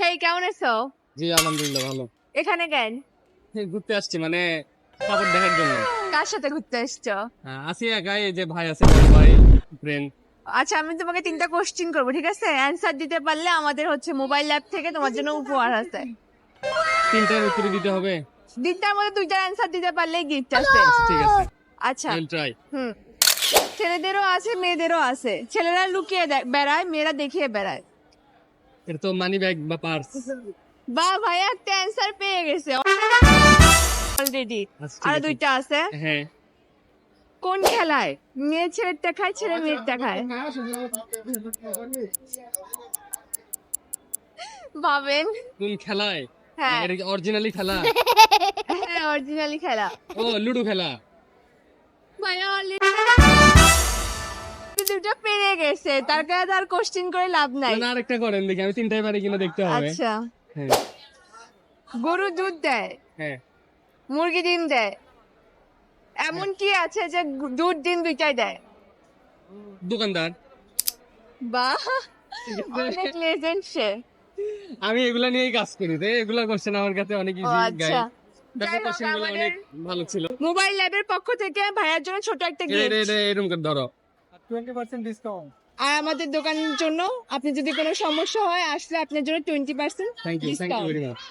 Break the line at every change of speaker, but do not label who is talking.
ভাই কেমন আছো?
জি আলহামদুলিল্লাহ ভালো।
এখানে কেন?
ঘুরতে আসছি মানে কাপড় দেখার জন্য।
কার সাথে ঘুরতে আসছো?
আসি একাই, এই যে ভাই আছে, বড় ভাই, ফ্রেন্ড।
আচ্ছা, আমি তোমাকে 3টা কোশ্চেন করবো, ঠিক আছে? অ্যান্সার দিতে পারলে আমাদের মোবাইল অ্যাপ থেকে তোমার জন্য উপহার আছে।
3টার উত্তরে দিতে হবে।
3টার মধ্যে 2টার অ্যান্সার দিতে পারলেই গিফট আছে।
ঠিক আছে,
আচ্ছা,
আই উইল ট্রাই।
হুম। ছেলেদেরও আছে, মেয়েদেরও আছে। ছেলেরা লুকিয়ে বেড়ায়, মেয়েরা দেখিয়ে বেড়ায়।
এটা তো মানি ব্যাগ বা পার্স।
বা ভাইয়া একটা অ্যান্সার পেয়ে গেছে অলরেডি।
আচ্ছা,
আর
ঠিক আছে।
2টা আছে।
হ্যাঁ,
কোন খেলায় মেয়ে ছেলেরটা খায়, ছেলে মেয়েরটা খায়? ভাবেন।
কোন খেলায়?
হ্যাঁ,
এটা কি অরিজিনালি খেলা?
হ্যাঁ, অরিজিনালি খেলা।
ও লুডো খেলা।
ভাইয়া অলরেডি 2টা পেরে গেছে, তার কাছে আর কোশ্চেন করে লাভ নাই।
না আরেকটা করেন দেখি, আমি 3টাই পারি কিনা দেখতে হবে।
আচ্ছা,
হ্যাঁ
গরু দুধ দেয়,
হ্যাঁ,
মুরগি ডিম দেয়, এমন কি আছে যে দুধ ডিম 2টাই দেয়?
দোকানদার।
বাহ,
ঠিক আছে।
অনেক লেজেন্ড সে।
আমি এগুলা নিয়েই কাজ করি, তো এগুলা কোশ্চেন আমার কাছে অনেক
ও
ইজি
আচ্ছা,
গাই।
যাই
তারপর
হোক,
কোশ্চেন গুলো
আমাদের
অনেক ভালো ছিল।
মোবাইল ল্যাবের পক্ষ থেকে ভাইয়ার জন্য ছোট একটা গিফট
এরকম করে ধরো।
আর আমাদের দোকানের জন্য আপনি যদি কোনো সমস্যা হয় আসলে আপনার জন্য 20%
thank you
discount.
Very much.